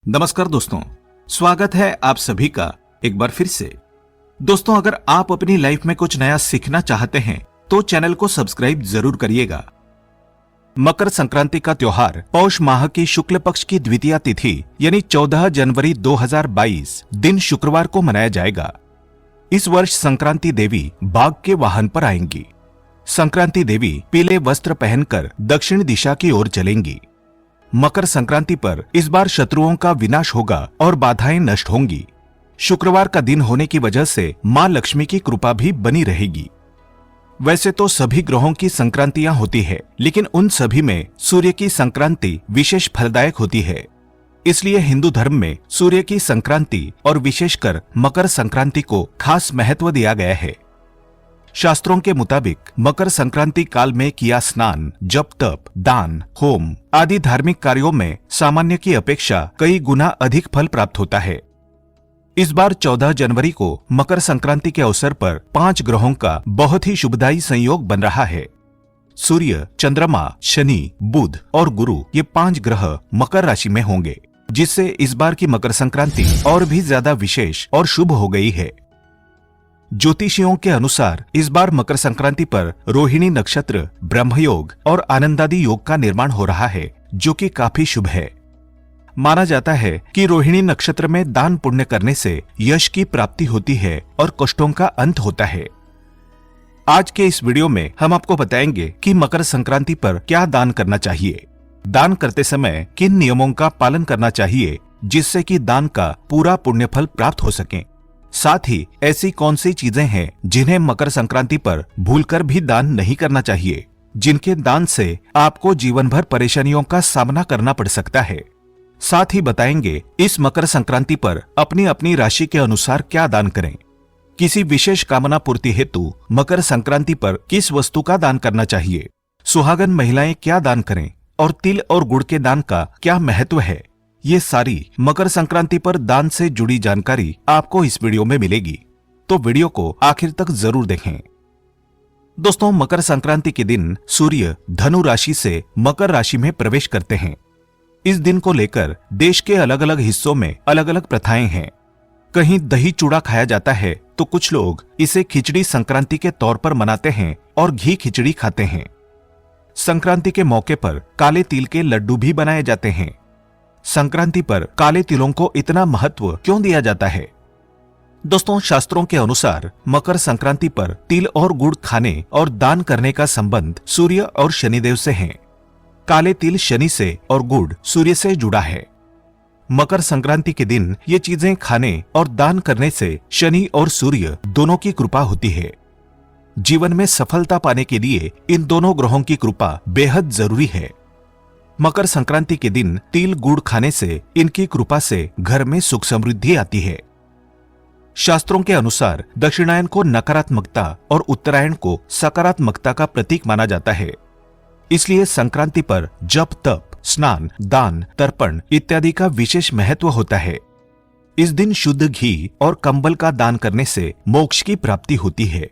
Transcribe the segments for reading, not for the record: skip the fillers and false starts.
नमस्कार दोस्तों, स्वागत है आप सभी का एक बार फिर से। दोस्तों, अगर आप अपनी लाइफ में कुछ नया सीखना चाहते हैं तो चैनल को सब्सक्राइब जरूर करिएगा। मकर संक्रांति का त्योहार पौष माह की शुक्ल पक्ष की द्वितीया तिथि यानी 14 जनवरी 2022 दिन शुक्रवार को मनाया जाएगा। इस वर्ष संक्रांति देवी बाघ के वाहन पर आएंगी। संक्रांति देवी पीले वस्त्र पहनकर दक्षिण दिशा की ओर चलेंगी। मकर संक्रांति पर इस बार शत्रुओं का विनाश होगा और बाधाएं नष्ट होंगी। शुक्रवार का दिन होने की वजह से मां लक्ष्मी की कृपा भी बनी रहेगी। वैसे तो सभी ग्रहों की संक्रांतियां होती है, लेकिन उन सभी में सूर्य की संक्रांति विशेष फलदायक होती है। इसलिए हिंदू धर्म में सूर्य की संक्रांति और विशेषकर मकर संक्रांति को खास महत्व दिया गया है। शास्त्रों के मुताबिक मकर संक्रांति काल में किया स्नान, जप तप, दान, होम आदि धार्मिक कार्यों में सामान्य की अपेक्षा कई गुना अधिक फल प्राप्त होता है। इस बार 14 जनवरी को मकर संक्रांति के अवसर पर 5 ग्रहों का बहुत ही शुभदायी संयोग बन रहा है। सूर्य, चंद्रमा, शनि, बुध और गुरु ये 5 ग्रह मकर राशि में होंगे, जिससे इस बार की मकर संक्रांति और भी ज्यादा विशेष और शुभ हो गई है। ज्योतिषियों के अनुसार इस बार मकर संक्रांति पर रोहिणी नक्षत्र, ब्रह्मयोग और आनंदादि योग का निर्माण हो रहा है, जो कि काफी शुभ है। माना जाता है कि रोहिणी नक्षत्र में दान पुण्य करने से यश की प्राप्ति होती है और कष्टों का अंत होता है। आज के इस वीडियो में हम आपको बताएंगे कि मकर संक्रांति पर क्या दान करना चाहिए, दान करते समय किन नियमों का पालन करना चाहिए जिससे कि दान का पूरा पुण्य फल प्राप्त हो सके। साथ ही ऐसी कौन सी चीजें हैं जिन्हें मकर संक्रांति पर भूलकर भी दान नहीं करना चाहिए, जिनके दान से आपको जीवन भर परेशानियों का सामना करना पड़ सकता है। साथ ही बताएंगे इस मकर संक्रांति पर अपनी अपनी राशि के अनुसार क्या दान करें। किसी विशेष कामना पूर्ति हेतु मकर संक्रांति पर किस वस्तु का दान करना चाहिए, सुहागन महिलाएं क्या दान करें और तिल और गुड़ के दान का क्या महत्व है। ये सारी मकर संक्रांति पर दान से जुड़ी जानकारी आपको इस वीडियो में मिलेगी, तो वीडियो को आखिर तक जरूर देखें। दोस्तों, मकर संक्रांति के दिन सूर्य धनु राशि से मकर राशि में प्रवेश करते हैं। इस दिन को लेकर देश के अलग अलग हिस्सों में अलग अलग प्रथाएं हैं। कहीं दही चूड़ा खाया जाता है तो कुछ लोग इसे खिचड़ी संक्रांति के तौर पर मनाते हैं और घी खिचड़ी खाते हैं। संक्रांति के मौके पर काले तिल के लड्डू भी बनाए जाते हैं। संक्रांति पर काले तिलों को इतना महत्व क्यों दिया जाता है? दोस्तों, शास्त्रों के अनुसार मकर संक्रांति पर तिल और गुड़ खाने और दान करने का संबंध सूर्य और शनिदेव से है। काले तिल शनि से और गुड़ सूर्य से जुड़ा है। मकर संक्रांति के दिन ये चीजें खाने और दान करने से शनि और सूर्य दोनों की कृपा होती है। जीवन में सफलता पाने के लिए इन दोनों ग्रहों की कृपा बेहद जरूरी है। मकर संक्रांति के दिन तिल गुड़ खाने से इनकी कृपा से घर में सुख समृद्धि आती है। शास्त्रों के अनुसार दक्षिणायन को नकारात्मकता और उत्तरायण को सकारात्मकता का प्रतीक माना जाता है। इसलिए संक्रांति पर जप तप, स्नान, दान, तर्पण इत्यादि का विशेष महत्व होता है। इस दिन शुद्ध घी और कंबल का दान करने से मोक्ष की प्राप्ति होती है।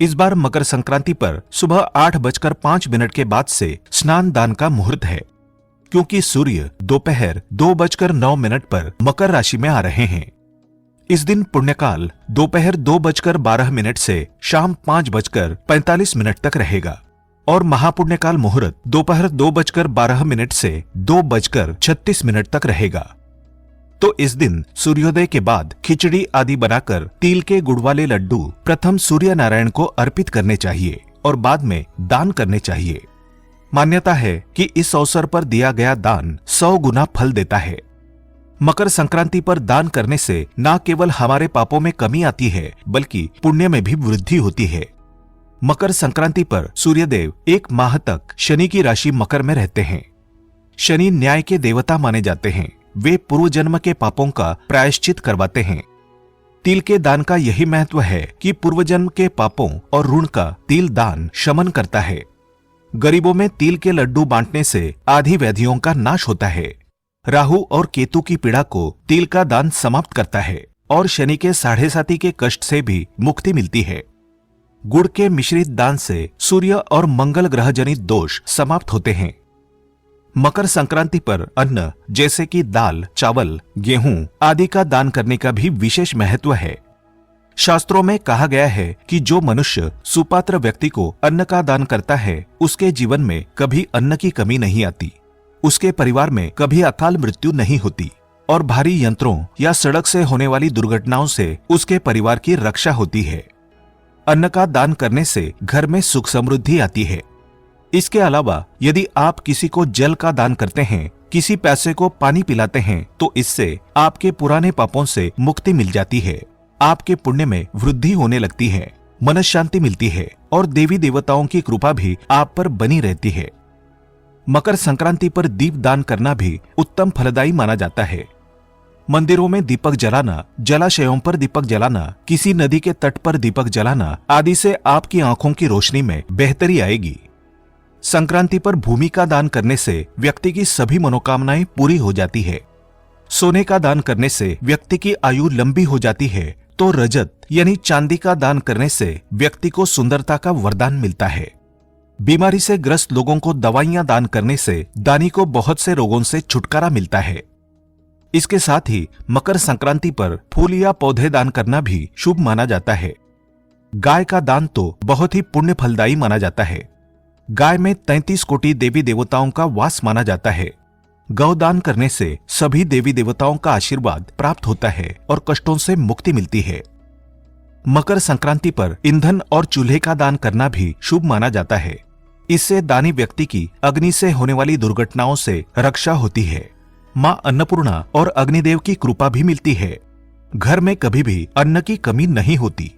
इस बार मकर संक्रांति पर सुबह 8:05 के बाद से स्नान दान का मुहूर्त है, क्योंकि सूर्य दोपहर 2:09 पर मकर राशि में आ रहे हैं। इस दिन पुण्यकाल दोपहर 2:12 से शाम 5:45 तक रहेगा और महापुण्यकाल मुहूर्त दोपहर 2:12 से 2:36 तक रहेगा। तो इस दिन सूर्योदय के बाद खिचड़ी आदि बनाकर तिल के गुड़ वाले लड्डू प्रथम सूर्य नारायण को अर्पित करने चाहिए और बाद में दान करने चाहिए। मान्यता है कि इस अवसर पर दिया गया दान 100 गुना फल देता है। मकर संक्रांति पर दान करने से न केवल हमारे पापों में कमी आती है, बल्कि पुण्य में भी वृद्धि होती है। मकर संक्रांति पर सूर्यदेव 1 माह तक शनि की राशि मकर में रहते हैं। शनि न्याय के देवता माने जाते हैं। वे पूर्व जन्म के पापों का प्रायश्चित करवाते हैं। तिल के दान का यही महत्व है कि पूर्व जन्म के पापों और ऋण का तिल दान शमन करता है। गरीबों में तिल के लड्डू बांटने से आदि व्याधियों का नाश होता है। राहु और केतु की पीड़ा को तिल का दान समाप्त करता है और शनि के 7.5 के कष्ट से भी मुक्ति मिलती है। गुड़ के मिश्रित दान से सूर्य और मंगल ग्रह जनित दोष समाप्त होते हैं। मकर संक्रांति पर अन्न जैसे कि दाल, चावल, गेहूं आदि का दान करने का भी विशेष महत्व है। शास्त्रों में कहा गया है कि जो मनुष्य सुपात्र व्यक्ति को अन्न का दान करता है उसके जीवन में कभी अन्न की कमी नहीं आती, उसके परिवार में कभी अकाल मृत्यु नहीं होती और भारी यंत्रों या सड़क से होने वाली दुर्घटनाओं से उसके परिवार की रक्षा होती है। अन्न का दान करने से घर में सुख समृद्धि आती है। इसके अलावा यदि आप किसी को जल का दान करते हैं, किसी पैसे को पानी पिलाते हैं तो इससे आपके पुराने पापों से मुक्ति मिल जाती है, आपके पुण्य में वृद्धि होने लगती है, मन शांति मिलती है और देवी देवताओं की कृपा भी आप पर बनी रहती है। मकर संक्रांति पर दीप दान करना भी उत्तम फलदायी माना जाता है। मंदिरों में दीपक जलाना, जलाशयों पर दीपक जलाना, किसी नदी के तट पर दीपक जलाना आदि से आपकी आंखों की रोशनी में बेहतरी आएगी। संक्रांति पर भूमि का दान करने से व्यक्ति की सभी मनोकामनाएं पूरी हो जाती है। सोने का दान करने से व्यक्ति की आयु लंबी हो जाती है तो रजत यानी चांदी का दान करने से व्यक्ति को सुंदरता का वरदान मिलता है। बीमारी से ग्रस्त लोगों को दवाइयां दान करने से दानी को बहुत से रोगों से छुटकारा मिलता है। इसके साथ ही मकर संक्रांति पर फूल या पौधे दान करना भी शुभ माना जाता है। गाय का दान तो बहुत ही पुण्य फलदायी माना जाता है। गाय में 33 कोटि देवी देवताओं का वास माना जाता है। गौदान करने से सभी देवी देवताओं का आशीर्वाद प्राप्त होता है और कष्टों से मुक्ति मिलती है। मकर संक्रांति पर ईंधन और चूल्हे का दान करना भी शुभ माना जाता है। इससे दानी व्यक्ति की अग्नि से होने वाली दुर्घटनाओं से रक्षा होती है। मां अन्नपूर्णा और अग्निदेव की कृपा भी मिलती है। घर में कभी भी अन्न की कमी नहीं होती।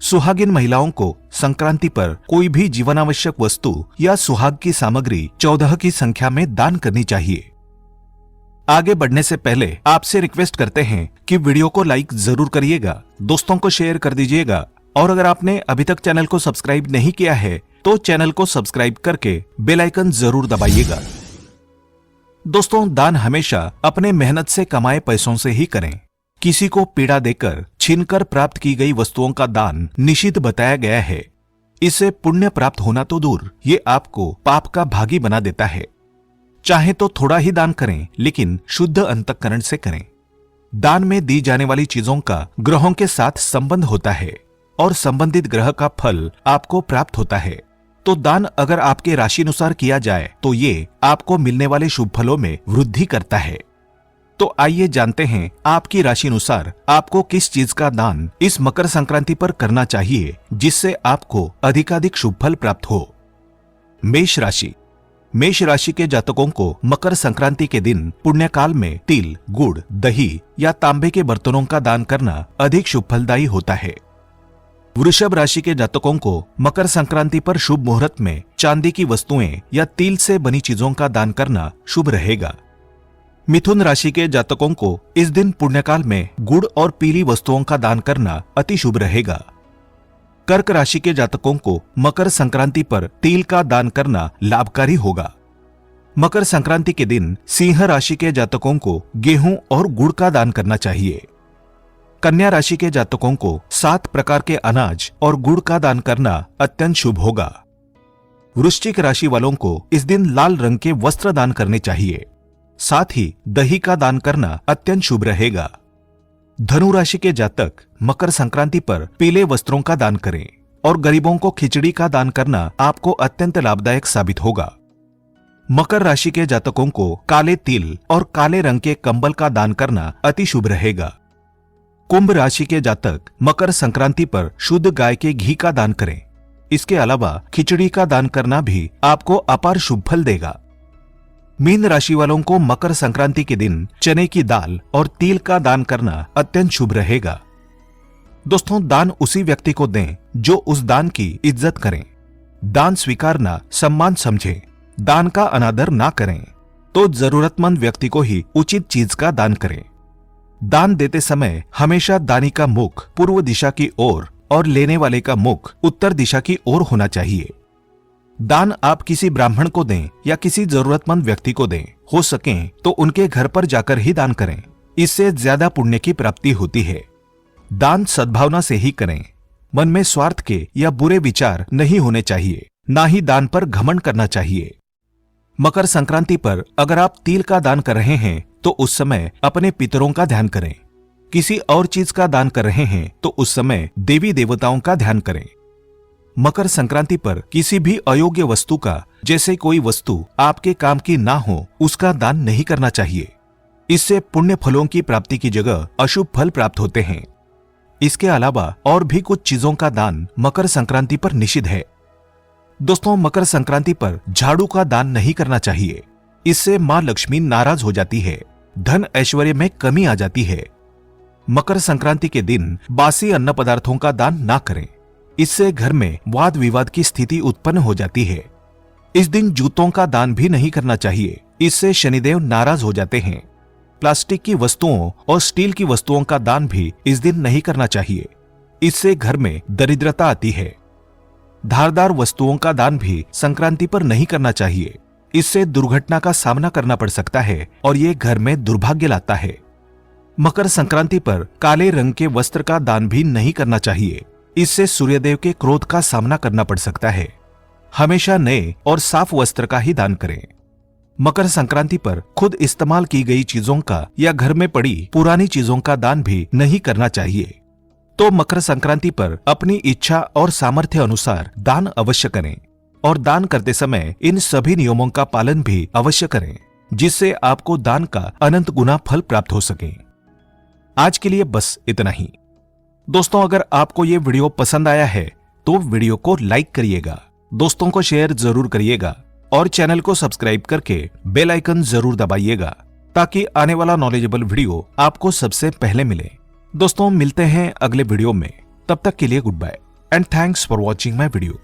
सुहागिन महिलाओं को संक्रांति पर कोई भी जीवनावश्यक वस्तु या सुहाग की सामग्री 14 की संख्या में दान करनी चाहिए। आगे बढ़ने से पहले आपसे रिक्वेस्ट करते हैं कि वीडियो को लाइक जरूर करिएगा, दोस्तों को शेयर कर दीजिएगा और अगर आपने अभी तक चैनल को सब्सक्राइब नहीं किया है तो चैनल को सब्सक्राइब करके बेल आइकन जरूर दबाइएगा। दोस्तों, दान हमेशा अपने मेहनत से कमाए पैसों से ही करें। किसी को पीड़ा देकर, छीनकर प्राप्त की गई वस्तुओं का दान निषिद्ध बताया गया है। इससे पुण्य प्राप्त होना तो दूर, ये आपको पाप का भागी बना देता है। चाहे तो थोड़ा ही दान करें, लेकिन शुद्ध अंतःकरण से करें। दान में दी जाने वाली चीजों का ग्रहों के साथ संबंध होता है और संबंधित ग्रह का फल आपको प्राप्त होता है। तो दान अगर आपके राशि अनुसार किया जाए तो ये आपको मिलने वाले शुभ फलों में वृद्धि करता है। तो आइए जानते हैं आपकी राशि अनुसार आपको किस चीज का दान इस मकर संक्रांति पर करना चाहिए जिससे आपको अधिकाधिक शुभ फल प्राप्त हो। मेष राशि। मेष राशि के जातकों को मकर संक्रांति के दिन पुण्यकाल में तिल, गुड़, दही या तांबे के बर्तनों का दान करना अधिक शुभ फलदायी होता है। वृषभ राशि के जातकों को मकर संक्रांति पर शुभ मुहूर्त में चांदी की वस्तुएं या तिल से बनी चीजों का दान करना शुभ रहेगा। मिथुन राशि के जातकों को इस दिन पुण्यकाल में गुड़ और पीली वस्तुओं का दान करना अति शुभ रहेगा। कर्क राशि के जातकों को मकर संक्रांति पर तिल का दान करना लाभकारी होगा। मकर संक्रांति के दिन सिंह राशि के जातकों को गेहूं और गुड़ का दान करना चाहिए। कन्या राशि के जातकों को 7 प्रकार के अनाज और गुड़ का दान करना अत्यंत शुभ होगा। वृश्चिक राशि वालों को इस दिन लाल रंग के वस्त्र दान करने चाहिए। साथ ही दही का दान करना अत्यंत शुभ रहेगा। धनु राशि के जातक मकर संक्रांति पर पीले वस्त्रों का दान करें और गरीबों को खिचड़ी का दान करना आपको अत्यंत लाभदायक साबित होगा। मकर राशि के जातकों को काले तिल और काले रंग के कंबल का दान करना अति शुभ रहेगा। कुंभ राशि के जातक मकर संक्रांति पर शुद्ध गाय के घी का दान करें। इसके अलावा खिचड़ी का दान करना भी आपको अपार शुभ फल देगा। मीन राशि वालों को मकर संक्रांति के दिन चने की दाल और तिल का दान करना अत्यंत शुभ रहेगा। दोस्तों, दान उसी व्यक्ति को दें जो उस दान की इज्जत करें। दान स्वीकारना सम्मान समझें, दान का अनादर ना करें। तो जरूरतमंद व्यक्ति को ही उचित चीज का दान करें। दान देते समय हमेशा दानी का मुख पूर्व दिशा की ओर और लेने वाले का मुख उत्तर दिशा की ओर होना चाहिए। दान आप किसी ब्राह्मण को दें या किसी जरूरतमंद व्यक्ति को दें, हो सके तो उनके घर पर जाकर ही दान करें। इससे ज्यादा पुण्य की प्राप्ति होती है। दान सद्भावना से ही करें। मन में स्वार्थ के या बुरे विचार नहीं होने चाहिए, ना ही दान पर घमंड करना चाहिए। मकर संक्रांति पर अगर आप तिल का दान कर रहे हैं तो उस समय अपने पितरों का ध्यान करें। किसी और चीज का दान कर रहे हैं तो उस समय देवी देवताओं का ध्यान करें। मकर संक्रांति पर किसी भी अयोग्य वस्तु का, जैसे कोई वस्तु आपके काम की ना हो, उसका दान नहीं करना चाहिए। इससे पुण्य फलों की प्राप्ति की जगह अशुभ फल प्राप्त होते हैं। इसके अलावा और भी कुछ चीजों का दान मकर संक्रांति पर निषिद्ध है। दोस्तों, मकर संक्रांति पर झाड़ू का दान नहीं करना चाहिए। इससे मां लक्ष्मी नाराज हो जाती है, धन ऐश्वर्य में कमी आ जाती है। मकर संक्रांति के दिन बासी अन्न पदार्थों का दान ना करें। इससे घर में वाद विवाद की स्थिति उत्पन्न हो जाती है। इस दिन जूतों का दान भी नहीं करना चाहिए। इससे शनिदेव नाराज हो जाते हैं। प्लास्टिक की वस्तुओं और स्टील की वस्तुओं का दान भी इस दिन नहीं करना चाहिए। इससे घर में दरिद्रता आती है। धारदार वस्तुओं का दान भी संक्रांति पर नहीं करना चाहिए। इससे दुर्घटना का सामना करना पड़ सकता है और ये घर में दुर्भाग्य लाता है। मकर संक्रांति पर काले रंग के वस्त्र का दान भी नहीं करना चाहिए। इससे सूर्यदेव के क्रोध का सामना करना पड़ सकता है। हमेशा नए और साफ वस्त्र का ही दान करें। मकर संक्रांति पर खुद इस्तेमाल की गई चीजों का या घर में पड़ी पुरानी चीजों का दान भी नहीं करना चाहिए। तो मकर संक्रांति पर अपनी इच्छा और सामर्थ्य अनुसार दान अवश्य करें और दान करते समय इन सभी नियमों का पालन भी अवश्य करें, जिससे आपको दान का अनंत गुना फल प्राप्त हो सके। आज के लिए बस इतना ही। दोस्तों, अगर आपको ये वीडियो पसंद आया है तो वीडियो को लाइक करिएगा, दोस्तों को शेयर जरूर करिएगा और चैनल को सब्सक्राइब करके बेल आइकन जरूर दबाइएगा ताकि आने वाला नॉलेजेबल वीडियो आपको सबसे पहले मिले। दोस्तों, मिलते हैं अगले वीडियो में। तब तक के लिए goodbye and thanks for watching my video.